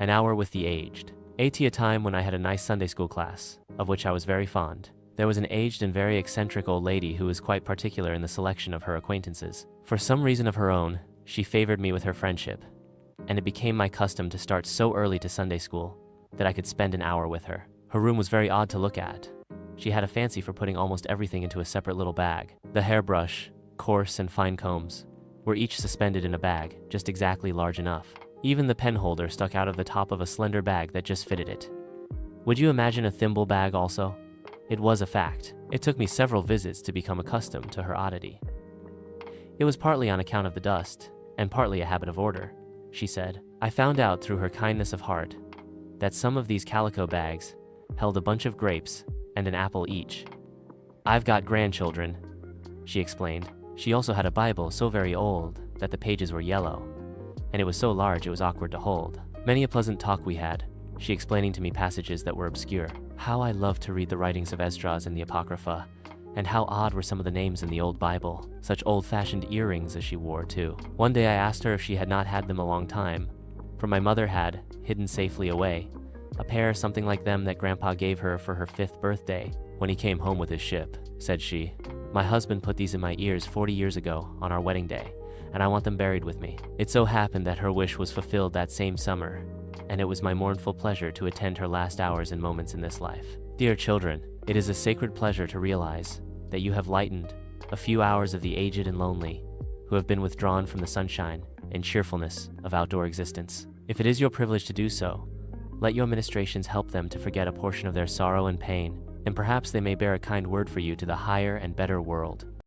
An hour with the aged. A time when I had a nice Sunday school class, of which I was very fond. There was an aged and very eccentric old lady who was quite particular in the selection of her acquaintances. For some reason of her own, she favored me with her friendship, and it became my custom to start so early to Sunday school that I could spend an hour with her. Her room was very odd to look at. She had a fancy for putting almost everything into a separate little bag. The hairbrush, coarse and fine combs were each suspended in a bag, just exactly large enough. Even the pen holder stuck out of the top of a slender bag that just fitted it. Would you imagine a thimble bag also? It was a fact. It took me several visits to become accustomed to her oddity. It was partly on account of the dust, and partly a habit of order, she said. I found out through her kindness of heart that some of these calico bags held a bunch of grapes and an apple each. I've got grandchildren, she explained. She also had a Bible so very old that the pages were yellow, and it was so large it was awkward to hold. Many a pleasant talk we had, she explaining to me passages that were obscure. How I loved to read the writings of Esdras and the Apocrypha, and how odd were some of the names in the old Bible. Such old-fashioned earrings as she wore, too. One day I asked her if she had not had them a long time, for my mother had, hidden safely away, a pair something like them that Grandpa gave her for her 5th birthday when he came home with his ship, said she. My husband put these in my ears 40 years ago on our wedding day, and I want them buried with me. It so happened that her wish was fulfilled that same summer, and it was my mournful pleasure to attend her last hours and moments in this life. Dear children, it is a sacred pleasure to realize that you have lightened a few hours of the aged and lonely who have been withdrawn from the sunshine and cheerfulness of outdoor existence. If it is your privilege to do so, let your ministrations help them to forget a portion of their sorrow and pain, and perhaps they may bear a kind word for you to the higher and better world.